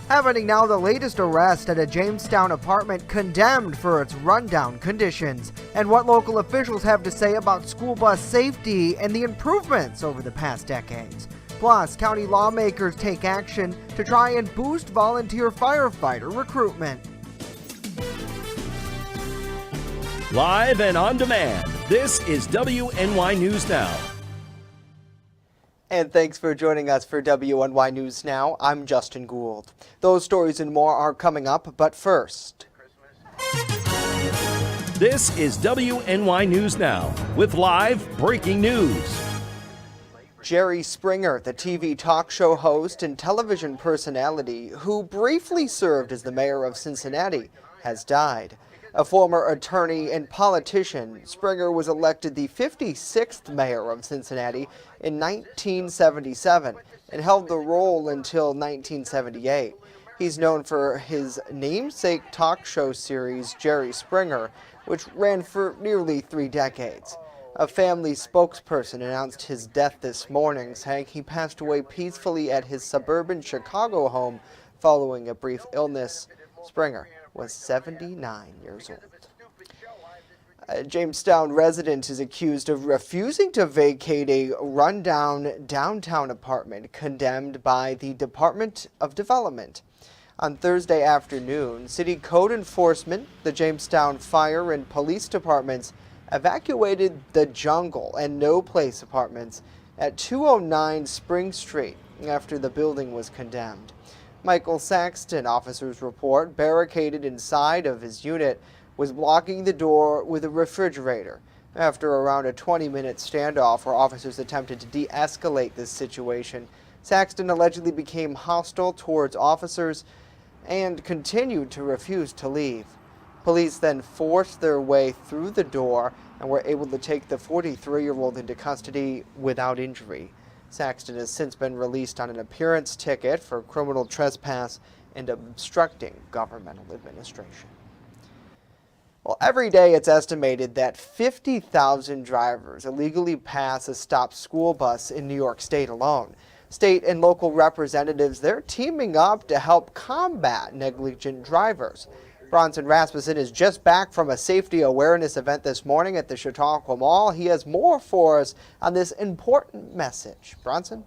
Happening now, the latest arrest at a Jamestown apartment condemned for its rundown conditions, and what local officials have to say about school bus safety and the improvements over the past decades. Plus, county lawmakers take action to try and boost volunteer firefighter recruitment. Live and on demand, this is WNY News Now. And thanks for joining us for WNY News Now. I'm Justin Gould. Those stories and more are coming up, but first. This is WNY News Now with live breaking news. Jerry Springer, the TV talk show host and television personality who briefly served as the mayor of Cincinnati, has died. A former attorney and politician, Springer was elected the 56th mayor of Cincinnati in 1977 and held the role until 1978. He's known for his namesake talk show series, Jerry Springer, which ran for nearly 3 decades. A family spokesperson announced his death this morning, saying he passed away peacefully at his suburban Chicago home following a brief illness. Springer was 79 years old. A Jamestown resident is accused of refusing to vacate a rundown downtown apartment condemned by the Department of Development. On Thursday afternoon, city code enforcement, the Jamestown Fire and Police Departments evacuated the Jungle and No Place apartments at 209 Spring Street after the building was condemned. Michael Saxton, officers report, barricaded inside of his unit, was blocking the door with a refrigerator. After around a 20-minute standoff where officers attempted to de-escalate this situation, Saxton allegedly became hostile towards officers and continued to refuse to leave. Police then forced their way through the door and were able to take the 43-year-old into custody without injury. Saxton has since been released on an appearance ticket for criminal trespass and obstructing governmental administration. Well, every day it's estimated that 50,000 drivers illegally pass a stopped school bus in New York State alone. State and local representatives, they're teaming up to help combat negligent drivers. Bronson Rasmussen is just back from a safety awareness event this morning at the Chautauqua Mall. He has more for us on this important message. Bronson?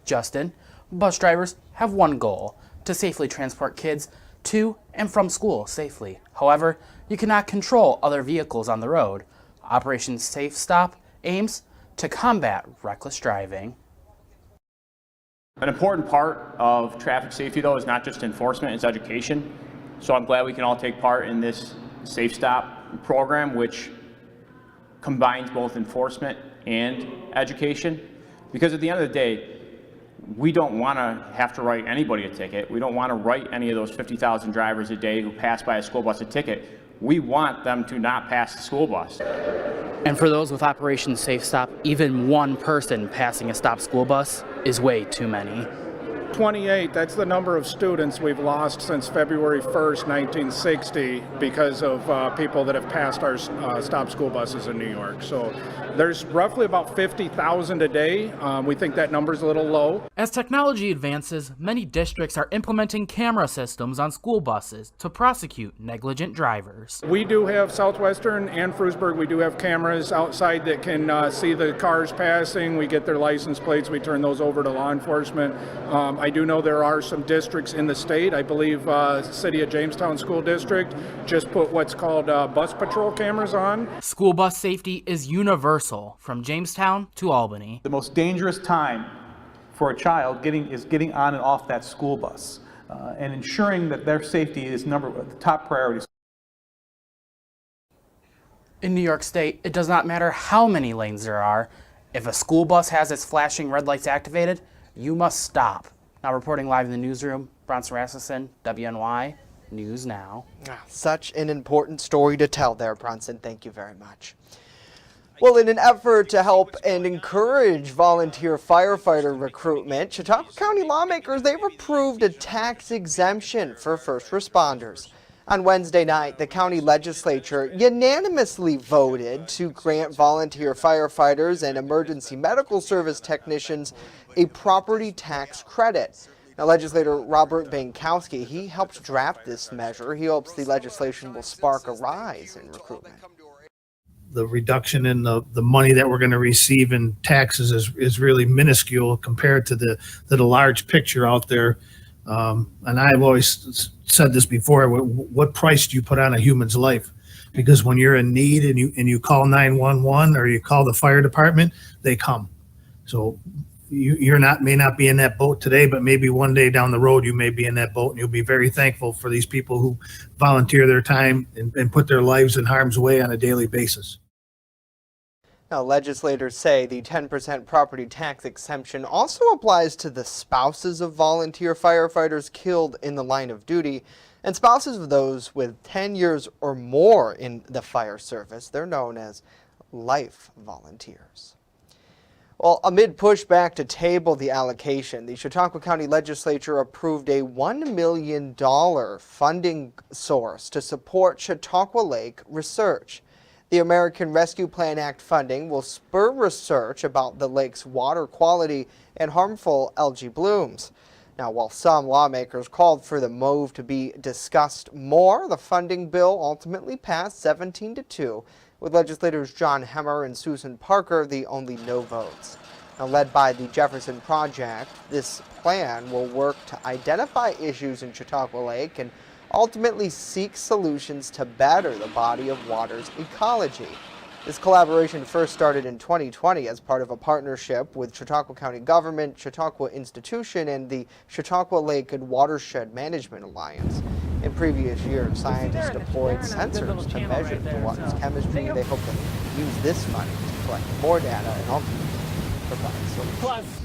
Justin, bus drivers have one goal: to safely transport kids to and from school safely. However, you cannot control other vehicles on the road. Operation Safe Stop aims to combat reckless driving. An important part of traffic safety, though, is not just enforcement, it's education. So I'm glad we can all take part in this Safe Stop program, which combines both enforcement and education. Because at the end of the day, we don't want to have to write anybody a ticket. We don't want to write any of those 50,000 drivers a day who pass by a school bus a ticket. We want them to not pass the school bus. And for those with Operation Safe Stop, even one person passing a stopped school bus is way too many. 28, that's the number of students we've lost since February 1st, 1960 because of people that have passed our stop school buses in New York. So there's roughly about 50,000 a day. We think that number's a little low. As technology advances, many districts are implementing camera systems on school buses to prosecute negligent drivers. We do have Southwestern and Frewsburg, we do have cameras outside that can see the cars passing. We get their license plates, we turn those over to law enforcement. I do know there are some districts in the state. I believe City of Jamestown School District just put what's called bus patrol cameras on. School bus safety is universal from Jamestown to Albany. The most dangerous time for a child is getting on and off that school bus, and ensuring that their safety is the top priority. In New York State, it does not matter how many lanes there are. If a school bus has its flashing red lights activated, you must stop. Now reporting live in the newsroom, Bronson Rasmussen, WNY News Now. Such an important story to tell there, Bronson. Thank you very much. Well, in an effort to help and encourage volunteer firefighter recruitment, Chautauqua County lawmakers, they've approved a tax exemption for first responders. On Wednesday night, the county legislature unanimously voted to grant volunteer firefighters and emergency medical service technicians a property tax credit. Now, legislator Robert Bankowski, he helped draft this measure. He hopes the legislation will spark a rise in recruitment. The reduction in the money that we're going to receive in taxes is really minuscule compared to the large picture out there. And I've always said this before, what price do you put on a human's life? Because when you're in need and you call 911 or you call the fire department, they come. So may not be in that boat today, but maybe one day down the road you may be in that boat, and you'll be very thankful for these people who volunteer their time and put their lives in harm's way on a daily basis. Now, legislators say the 10% property tax exemption also applies to the spouses of volunteer firefighters killed in the line of duty and spouses of those with 10 years or more in the fire service. They're known as life volunteers. Well, amid pushback to table the allocation, the Chautauqua County Legislature approved a $1 million funding source to support Chautauqua Lake research. The American Rescue Plan Act funding will spur research about the lake's water quality and harmful algae blooms. Now, while some lawmakers called for the move to be discussed more, the funding bill ultimately passed 17-2, with legislators John Hemmer and Susan Parker the only no votes. Now, led by the Jefferson Project, this plan will work to identify issues in Chautauqua Lake and ultimately seek solutions to better the body of water's ecology. This collaboration first started in 2020 as part of a partnership with Chautauqua County Government, Chautauqua Institution, and the Chautauqua Lake and Watershed Management Alliance. In previous years, scientists deployed sensors to measure the water's chemistry. They hope to use this money to collect more data and ultimately provide solutions.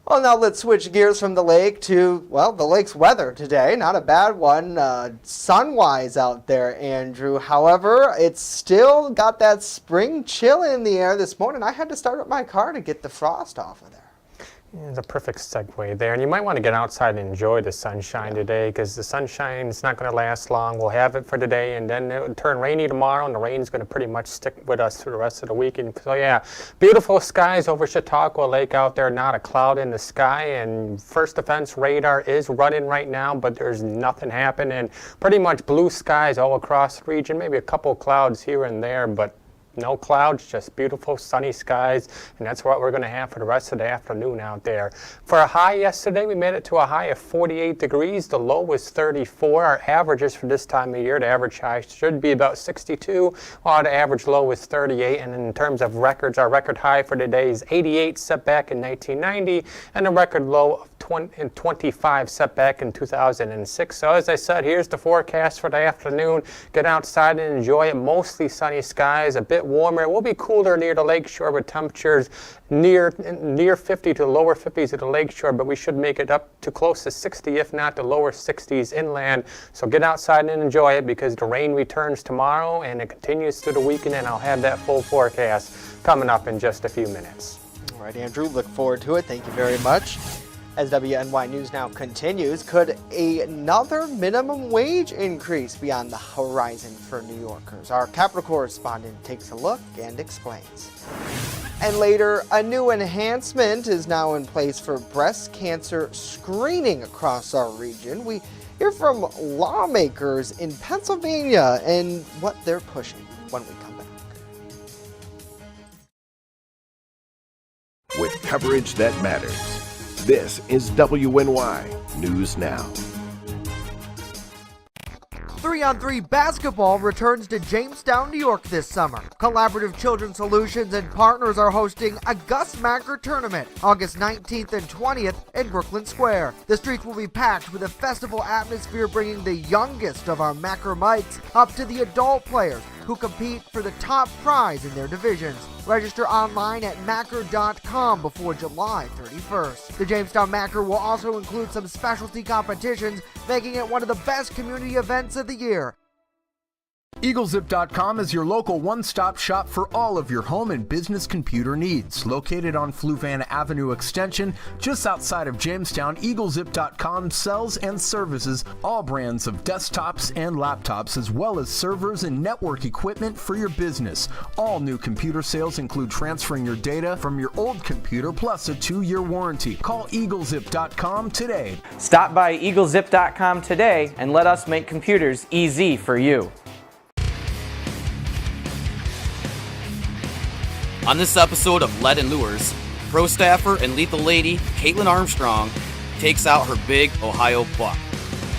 Well, now let's switch gears from the lake to, well, the lake's weather today. Not a bad one, sun-wise out there, Andrew. However, it's still got that spring chill in the air this morning. I had to start up my car to get the frost off of there. It's a perfect segue there, and you might want to get outside and enjoy the sunshine today, because the sunshine is not going to last long. We'll have it for today, and then it'll turn rainy tomorrow, and the rain's going to pretty much stick with us through the rest of the week. And so yeah, beautiful skies over Chautauqua Lake out there, not a cloud in the sky, and first defense radar is running right now, but there's nothing happening. Pretty much blue skies all across the region, maybe a couple clouds here and there, but no clouds, just beautiful sunny skies, and that's what we're going to have for the rest of the afternoon out there. For a high yesterday, we made it to a high of 48 degrees. The low was 34. Our averages for this time of year, the average high should be about 62, while the average low was 38. And in terms of records, our record high for today is 88, set back in 1990, and a record low of 25 set back in 2006. So as I said, here's the forecast for the afternoon. Get outside and enjoy it. Mostly sunny skies, a bit warmer. It will be cooler near the lakeshore with temperatures near 50 to lower 50s at the lakeshore, but we should make it up to close to 60, if not the lower 60s inland. So get outside and enjoy it, because the rain returns tomorrow and it continues through the weekend, and I'll have that full forecast coming up in just a few minutes. All right, Andrew, look forward to it. Thank you very much. As WNY News Now continues, could another minimum wage increase be on the horizon for New Yorkers? Our Capitol correspondent takes a look and explains. And later, a new enhancement is now in place for breast cancer screening across our region. We hear from lawmakers in Pennsylvania and what they're pushing when we come back. With coverage that matters. This is WNY News Now. 3-on-3 basketball returns to Jamestown, New York this summer. Collaborative Children's Solutions and partners are hosting a Gus Macker tournament August 19th and 20th in Brooklyn Square. The streets will be packed with a festival atmosphere, bringing the youngest of our Macker mites up to the adult players who compete for the top prize in their divisions. Register online at Macker.com before July 31st. The Jamestown Macker will also include some specialty competitions, making it one of the best community events of the year. EagleZip.com is your local one-stop shop for all of your home and business computer needs. Located on Fluvan Avenue Extension, just outside of Jamestown, EagleZip.com sells and services all brands of desktops and laptops, as well as servers and network equipment for your business. All new computer sales include transferring your data from your old computer plus a 2-year warranty. Call EagleZip.com today. Stop by EagleZip.com today and let us make computers easy for you. On this episode of Lead and Lures, pro staffer and lethal lady Caitlin Armstrong takes out her big Ohio buck.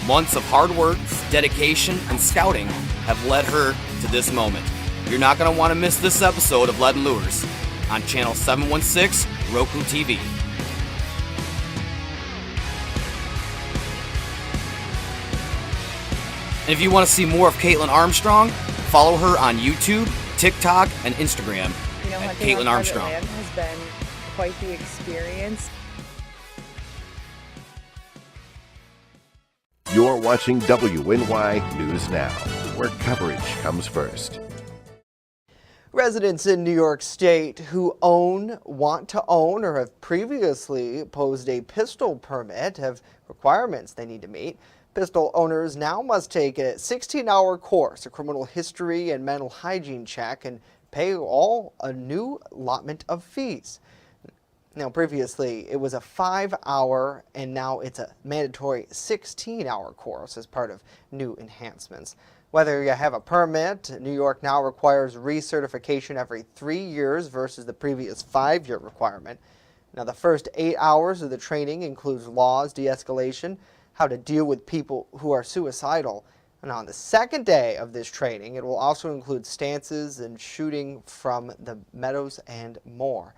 Months of hard work, dedication, and scouting have led her to this moment. You're not going to want to miss this episode of Lead and Lures on Channel 716 Roku TV. And if you want to see more of Caitlin Armstrong, follow her on YouTube, TikTok, and Instagram. You know, hunting Caitlin on Armstrong private land has been quite the experience. You're watching WNY News Now, where coverage comes first. Residents in New York State who want to own, or have previously posed a pistol permit have requirements they need to meet. Pistol owners now must take a 16-hour course, a criminal history and mental hygiene check, and pay all a new allotment of fees. Now, previously, it was a 5-hour, and now it's a mandatory 16-hour course as part of new enhancements. Whether you have a permit, New York now requires recertification every 3 years versus the previous 5-year requirement. Now, the first 8 hours of the training includes laws, de-escalation, how to deal with people who are suicidal. And on the second day of this training, it will also include stances and shooting from the meadows and more.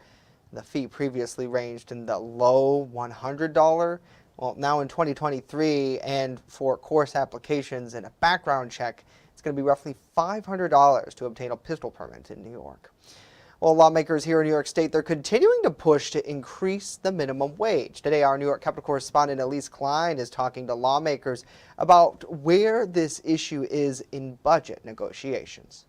The fee previously ranged in the low $100. Well, now in 2023, and for course applications and a background check, it's going to be roughly $500 to obtain a pistol permit in New York. Well, lawmakers here in New York State, they're continuing to push to increase the minimum wage. Today, our New York Capital correspondent Elise Klein is talking to lawmakers about where this issue is in budget negotiations.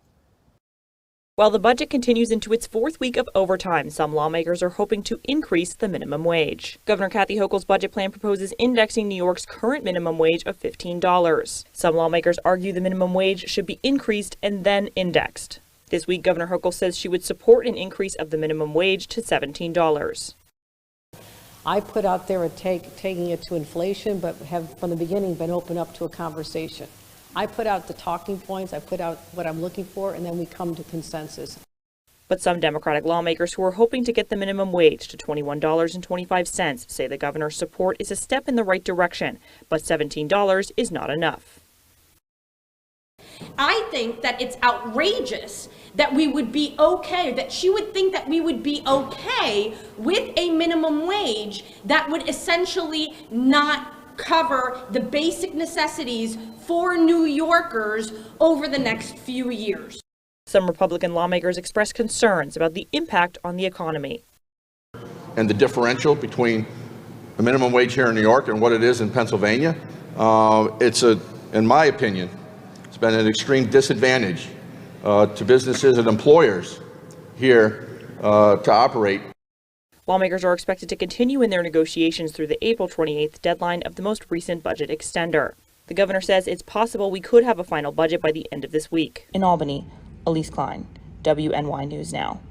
While the budget continues into its 4th week of overtime, some lawmakers are hoping to increase the minimum wage. Governor Kathy Hochul's budget plan proposes indexing New York's current minimum wage of $15. Some lawmakers argue the minimum wage should be increased and then indexed. This week, Governor Hochul says she would support an increase of the minimum wage to $17. I put out there taking it to inflation, but have from the beginning been open up to a conversation. I put out the talking points, I put out what I'm looking for, and then we come to consensus. But some Democratic lawmakers who are hoping to get the minimum wage to $21.25 say the governor's support is a step in the right direction, but $17 is not enough. I think that it's outrageous that we would be okay, that she would think that we would be okay with a minimum wage that would essentially not cover the basic necessities for New Yorkers over the next few years. Some Republican lawmakers expressed concerns about the impact on the economy. And the differential between the minimum wage here in New York and what it is in Pennsylvania, in my opinion, it's been an extreme disadvantage to businesses and employers here to operate. Lawmakers are expected to continue in their negotiations through the April 28th deadline of the most recent budget extender. The governor says it's possible we could have a final budget by the end of this week. In Albany, Elise Klein, WNY News Now.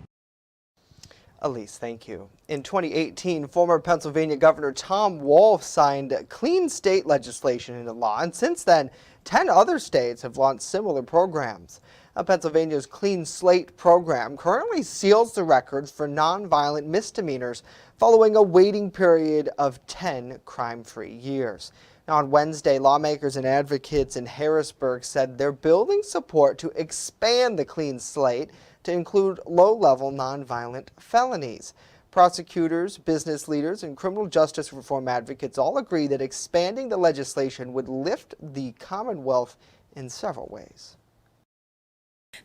Elise, thank you. In 2018, former Pennsylvania Governor Tom Wolf signed clean state legislation into law, and since then, 10 other states have launched similar programs. Pennsylvania's Clean Slate program currently seals the records for nonviolent misdemeanors following a waiting period of 10 crime-free years. Now, on Wednesday, lawmakers and advocates in Harrisburg said they're building support to expand the Clean Slate to include low-level nonviolent felonies. Prosecutors, business leaders, and criminal justice reform advocates all agree that expanding the legislation would lift the Commonwealth in several ways.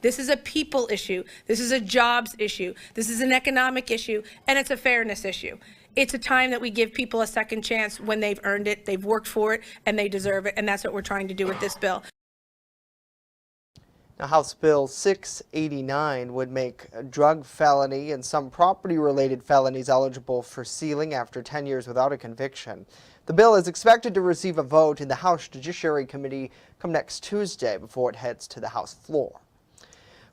This is a people issue. This is a jobs issue. This is an economic issue, and it's a fairness issue. It's a time that we give people a second chance when they've earned it, they've worked for it, and they deserve it, and that's what we're trying to do with this bill. Now, House Bill 689 would make a drug felony and some property-related felonies eligible for sealing after 10 years without a conviction. The bill is expected to receive a vote in the House Judiciary Committee come next Tuesday before it heads to the House floor.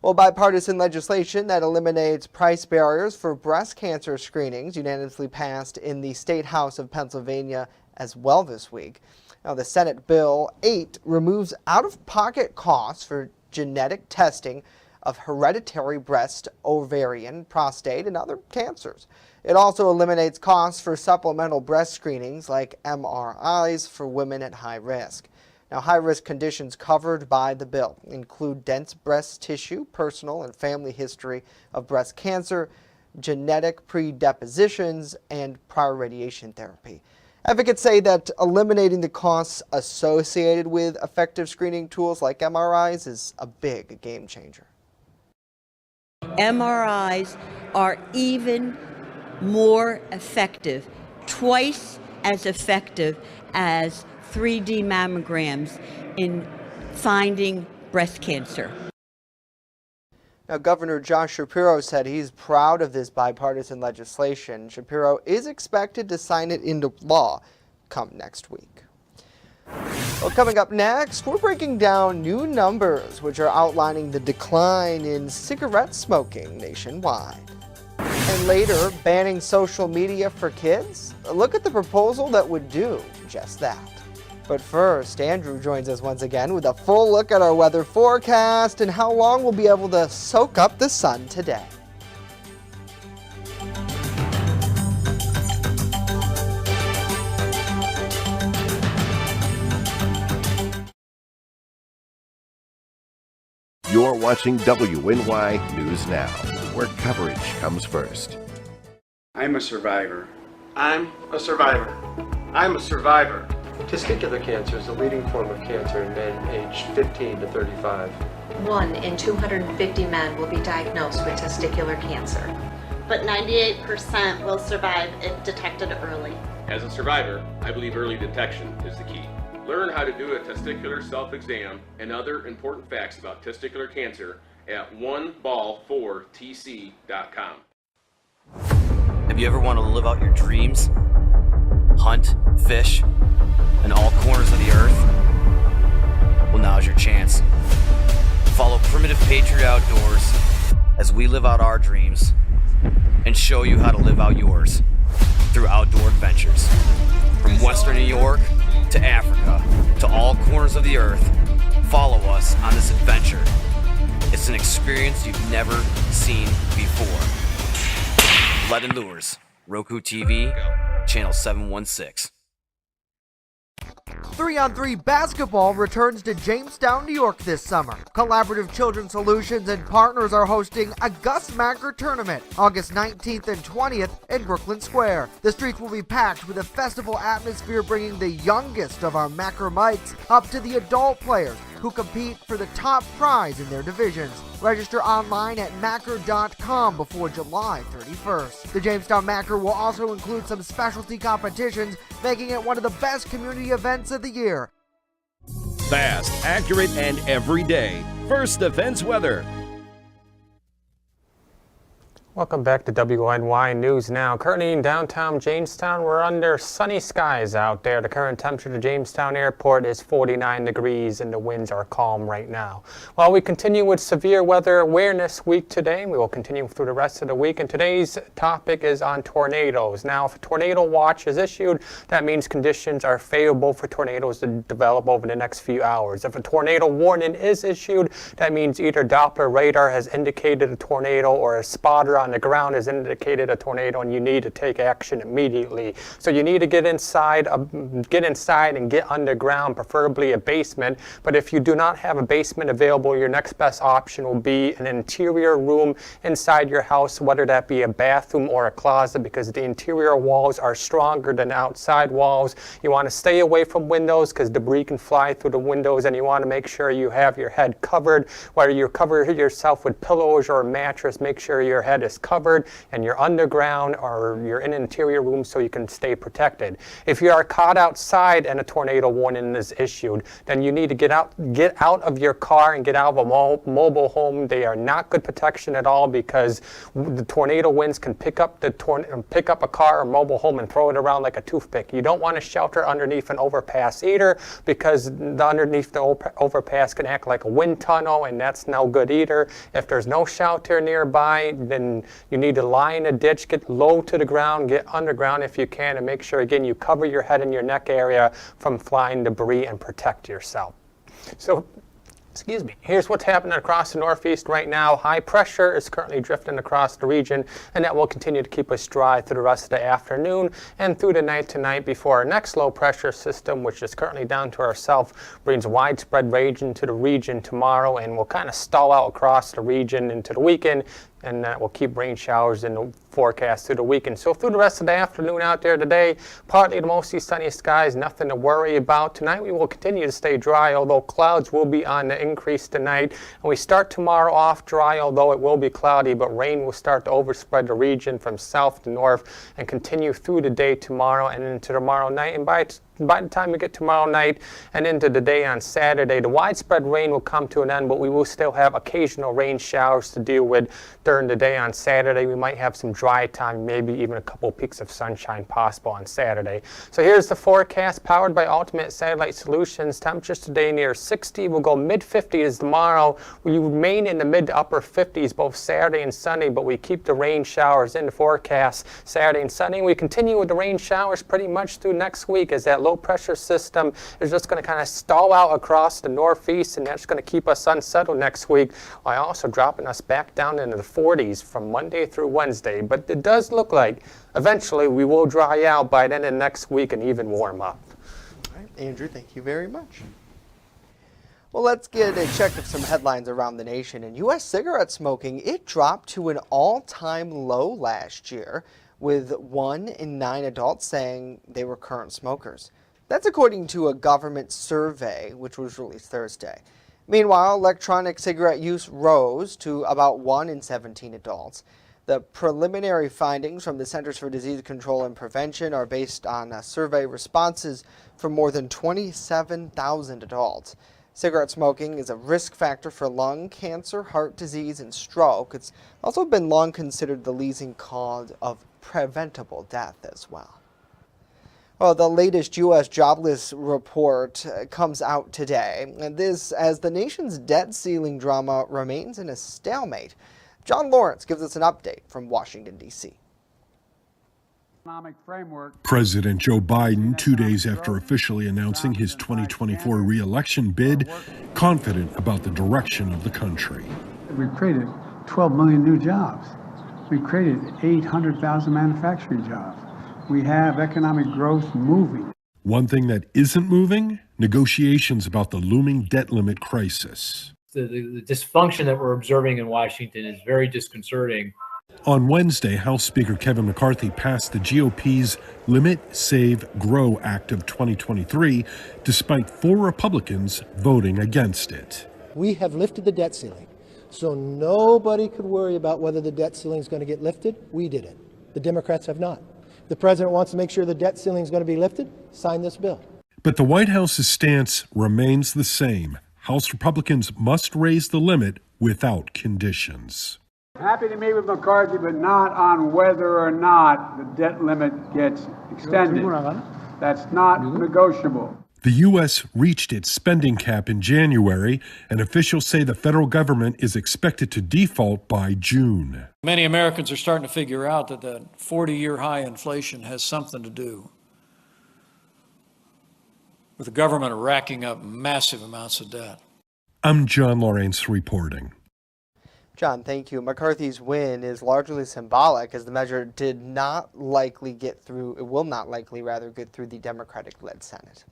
Well, bipartisan legislation that eliminates price barriers for breast cancer screenings unanimously passed in the State House of Pennsylvania as well this week. Now, the Senate Bill 8 removes out-of-pocket costs for genetic testing of hereditary breast, ovarian, prostate, and other cancers. It also eliminates costs for supplemental breast screenings like MRIs for women at high risk. Now, high-risk conditions covered by the bill include dense breast tissue, personal and family history of breast cancer, genetic predepositions, and prior radiation therapy. Advocates say that eliminating the costs associated with effective screening tools like MRIs is a big game changer. MRIs are even more effective, twice as effective as 3D mammograms in finding breast cancer. Now, Governor Josh Shapiro said he's proud of this bipartisan legislation. Shapiro is expected to sign it into law come next week. Well, coming up next, we're breaking down new numbers which are outlining the decline in cigarette smoking nationwide. And later, banning social media for kids? Look at the proposal that would do just that. But first, Andrew joins us once again with a full look at our weather forecast and how long we'll be able to soak up the sun today. You're watching WNY News Now, where coverage comes first. I'm a survivor. I'm a survivor. I'm a survivor. Testicular cancer is the leading form of cancer in men aged 15 to 35. 1 in 250 men will be diagnosed with testicular cancer. But 98% will survive if detected early. As a survivor, I believe early detection is the key. Learn how to do a testicular self-exam and other important facts about testicular cancer at oneball4tc.com. Have you ever wanted to live out your dreams? Hunt, fish, in all corners of the earth? Well, now's your chance. Follow Primitive Patriot Outdoors as we live out our dreams and show you how to live out yours through outdoor adventures. From Western New York to Africa to all corners of the earth, follow us on this adventure. It's an experience you've never seen before. Lead and Lures, Roku TV, Channel 716. 3-on-3 basketball returns to Jamestown, New York this summer. Collaborative Children's Solutions and partners are hosting a Gus Macker tournament August 19th and 20th in Brooklyn Square. The streets will be packed with a festival atmosphere, bringing the youngest of our Macker mites up to the adult players who compete for the top prize in their divisions. Register online at Macker.com before July 31st. The Jamestown Macker will also include some specialty competitions, making it one of the best community events of the year. Fast, accurate, and every day. First Defense Weather. Welcome back to WNY News Now. Currently in downtown Jamestown, we're under sunny skies out there. The current temperature at Jamestown Airport is 49 degrees and the winds are calm right now. While we continue with Severe Weather Awareness Week today, we will continue through the rest of the week. And today's topic is on tornadoes. Now, if a tornado watch is issued, that means conditions are favorable for tornadoes to develop over the next few hours. If a tornado warning is issued, that means either Doppler radar has indicated a tornado or a spotter on the ground has indicated a tornado, and you need to take action immediately. So you need to get inside and get underground, preferably a basement. But if you do not have a basement available, your next best option will be an interior room inside your house, whether that be a bathroom or a closet, because the interior walls are stronger than outside walls. You want to stay away from windows because debris can fly through the windows, and you want to make sure you have your head covered. Whether you cover yourself with pillows or a mattress, make sure your head is is covered and you're underground or you're in an interior room so you can stay protected. If you are caught outside and a tornado warning is issued, then you need to get out of your car and get out of a mobile home. They are not good protection at all because the tornado winds can pick up a car or mobile home and throw it around like a toothpick. You don't want to shelter underneath an overpass either, because underneath the overpass can act like a wind tunnel, and that's no good either. If there's no shelter nearby, then you need to lie in a ditch, get low to the ground, get underground if you can, and make sure again you cover your head and your neck area from flying debris and protect yourself. So, excuse me, here's what's happening across the Northeast right now. High pressure is currently drifting across the region, and that will continue to keep us dry through the rest of the afternoon and through the night tonight before our next low pressure system, which is currently down to our south, brings widespread rain into the region tomorrow and will kind of stall out across the region into the weekend, and that will keep rain showers in the forecast through the weekend. So through the rest of the afternoon out there today, partly to mostly sunny skies, nothing to worry about. Tonight we will continue to stay dry, although clouds will be on the increase tonight. And we start tomorrow off dry, although it will be cloudy, but rain will start to overspread the region from south to north and continue through the day tomorrow and into tomorrow night. And by the time we get tomorrow night and into the day on Saturday, the widespread rain will come to an end, but we will still have occasional rain showers to deal with during the day on Saturday. We might have some dry time, maybe even a couple peaks of sunshine possible on Saturday. So here's the forecast powered by Ultimate Satellite Solutions. Temperatures today near 60. We'll go mid-50s tomorrow. We remain in the mid to upper 50s both Saturday and Sunday, but we keep the rain showers in the forecast Saturday and Sunday. We continue with the rain showers pretty much through next week as that low pressure system is just going to kind of stall out across the northeast, and that's going to keep us unsettled next week while also dropping us back down into the 40s from Monday through Wednesday. But it does look like eventually we will dry out by the end of next week and even warm up. All right, Andrew, thank you very much. Well, let's get a check of some headlines around the nation. In U.S. cigarette smoking, it dropped to an all-time low last year, with 1 in 9 adults saying they were current smokers. That's according to a government survey, which was released Thursday. Meanwhile, electronic cigarette use rose to about 1 in 17 adults. The preliminary findings from the Centers for Disease Control and Prevention are based on survey responses from more than 27,000 adults. Cigarette smoking is a risk factor for lung cancer, heart disease, and stroke. It's also been long considered the leading cause of preventable death as well. Well, the latest U.S. jobless report comes out today, and this as the nation's debt ceiling drama remains in a stalemate. John Lawrence gives us an update from Washington, D.C. President Joe Biden, 2 days after officially announcing his 2024 re-election bid, confident about the direction of the country. We've created 12 million new jobs. We've created 800,000 manufacturing jobs. We have economic growth moving. One thing that isn't moving, negotiations about the looming debt limit crisis. The dysfunction that we're observing in Washington is very disconcerting. On Wednesday, House Speaker Kevin McCarthy passed the GOP's Limit, Save, Grow Act of 2023, despite 4 Republicans voting against it. We have lifted the debt ceiling, so nobody could worry about whether the debt ceiling is going to get lifted. We did it. The Democrats have not. The president wants to make sure the debt ceiling is going to be lifted. Sign this bill. But the White House's stance remains the same. House Republicans must raise the limit without conditions. Happy to meet with McCarthy, but not on whether or not the debt limit gets extended. That's not negotiable. The U.S. reached its spending cap in January, and officials say the federal government is expected to default by June. Many Americans are starting to figure out that the 40-year high inflation has something to do with the government racking up massive amounts of debt. I'm John Lawrence reporting. John, thank you. McCarthy's win is largely symbolic as the measure did not likely get through, it will not likely rather get through the Democratic-led Senate.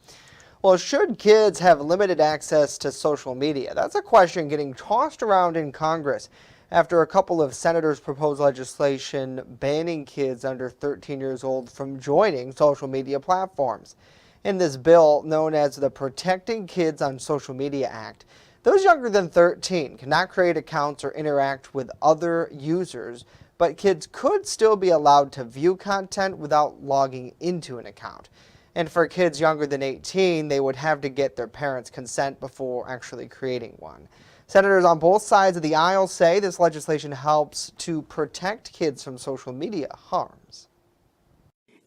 Well, should kids have limited access to social media? That's a question getting tossed around in Congress after a couple of senators proposed legislation banning kids under 13 years old from joining social media platforms. In this bill, known as the Protecting Kids on Social Media Act, Those younger than 13 cannot create accounts or interact with other users, but kids could still be allowed to view content without logging into an account. And for kids younger than 18, they would have to get their parents' consent before actually creating one. Senators on both sides of the aisle say this legislation helps to protect kids from social media harms.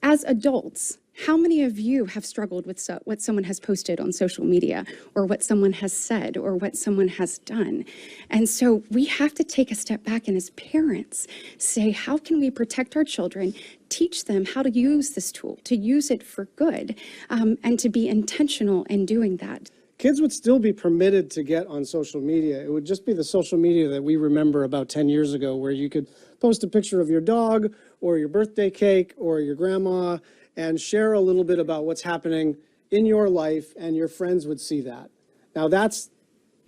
As adults, how many of you have struggled with what someone has posted on social media, or what someone has said, or what someone has done? And so we have to take a step back and as parents say, how can we protect our children, teach them how to use this tool, to use it for good, and to be intentional in doing that. Kids would still be permitted to get on social media. It would just be the social media that we remember about 10 years ago, where you could post a picture of your dog or your birthday cake or your grandma and share a little bit about what's happening in your life, and your friends would see that. Now that's,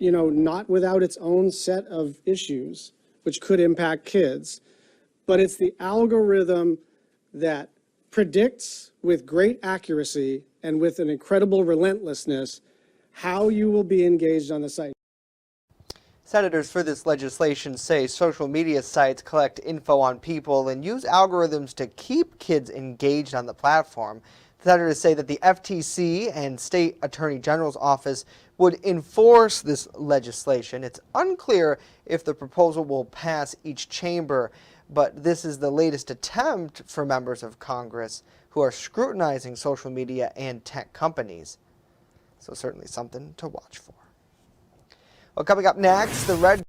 not without its own set of issues, which could impact kids, but it's the algorithm that predicts with great accuracy and with an incredible relentlessness how you will be engaged on the site. Senators for this legislation say social media sites collect info on people and use algorithms to keep kids engaged on the platform. Senators say that the FTC and State Attorney General's office would enforce this legislation. It's unclear if the proposal will pass each chamber, but this is the latest attempt for members of Congress who are scrutinizing social media and tech companies. So certainly something to watch for. Well, coming up next, the Red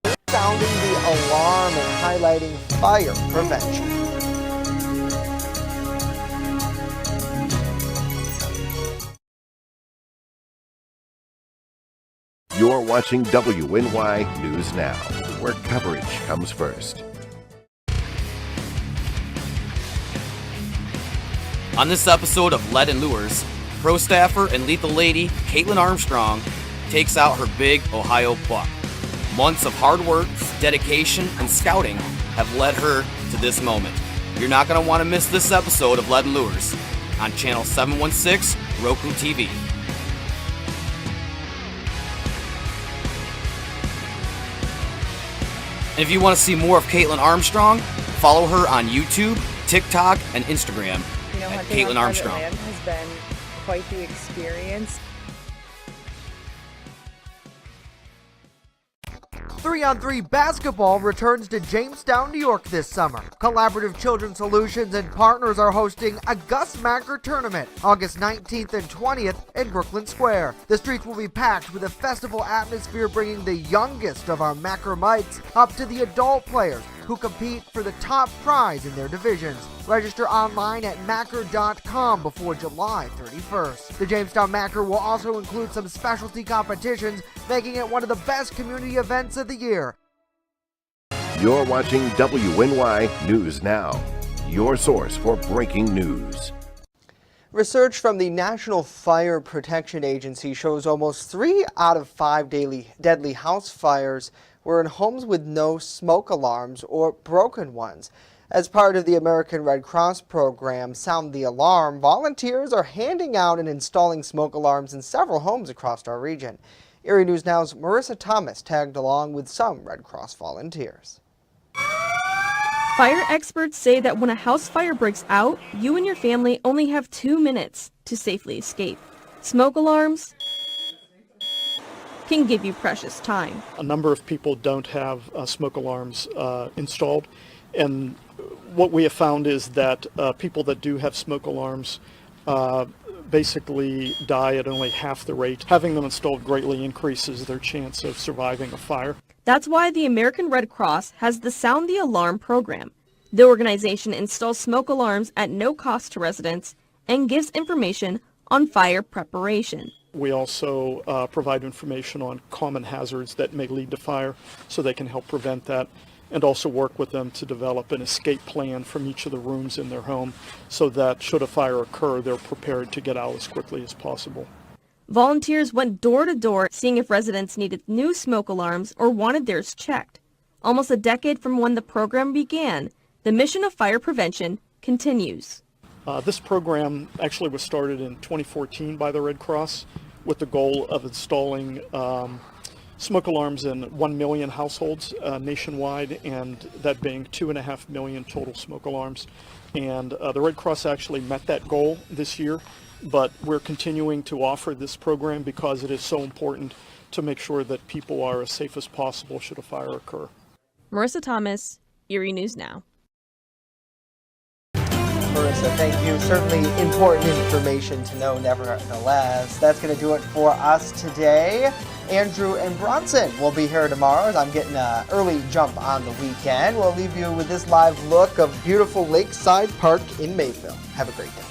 Cross sounding the alarm and highlighting fire prevention. You're watching WNY News Now, where coverage comes first. On this episode of Lead and Lures, pro staffer and lethal lady Caitlin Armstrong takes out her big Ohio buck. Months of hard work, dedication, and scouting have led her to this moment. You're not going to want to miss this episode of Lead and Lures on Channel 716 Roku TV. And if you want to see more of Caitlin Armstrong, follow her on YouTube, TikTok, and Instagram at Caitlin Armstrong. Land has been quite the experience. 3-on-3 basketball returns to Jamestown, New York this summer. Collaborative Children's Solutions and partners are hosting a Gus Macker tournament August 19th and 20th in Brooklyn Square. The streets will be packed with a festival atmosphere, bringing the youngest of our Macker mites up to the adult players who compete for the top prize in their divisions. Register online at Macker.com before July 31st. The Jamestown Macker will also include some specialty competitions, making it one of the best community events of the year. You're watching WNY News Now, your source for breaking news. Research from the National Fire Protection Agency shows almost 3 out of 5 deadly house fires were in homes with no smoke alarms or broken ones. As part of the American Red Cross program, Sound the Alarm, volunteers are handing out and installing smoke alarms in several homes across our region. Erie News Now's Marissa Thomas tagged along with some Red Cross volunteers. Fire experts say that when a house fire breaks out, you and your family only have 2 minutes to safely escape. Smoke alarms can give you precious time. A number of people don't have smoke alarms installed, and what we have found is that people that do have smoke alarms basically die at only half the rate. Having them installed greatly increases their chance of surviving a fire. That's why the American Red Cross has the Sound the Alarm program. The organization installs smoke alarms at no cost to residents and gives information on fire preparation. We also provide information on common hazards that may lead to fire so they can help prevent that, and also work with them to develop an escape plan from each of the rooms in their home so that should a fire occur, they're prepared to get out as quickly as possible. Volunteers went door to door seeing if residents needed new smoke alarms or wanted theirs checked. Almost a decade from when the program began, the mission of fire prevention continues. This program actually was started in 2014 by the Red Cross with the goal of installing smoke alarms in 1 million households nationwide, and that being 2.5 million total smoke alarms. And the Red Cross actually met that goal this year, but we're continuing to offer this program because it is so important to make sure that people are as safe as possible should a fire occur. Marissa Thomas, Erie News Now. Marissa, thank you. Certainly important information to know nevertheless. That's going to do it for us today. Andrew and Bronson will be here tomorrow as I'm getting an early jump on the weekend. We'll leave you with this live look of beautiful Lakeside Park in Mayville. Have a great day.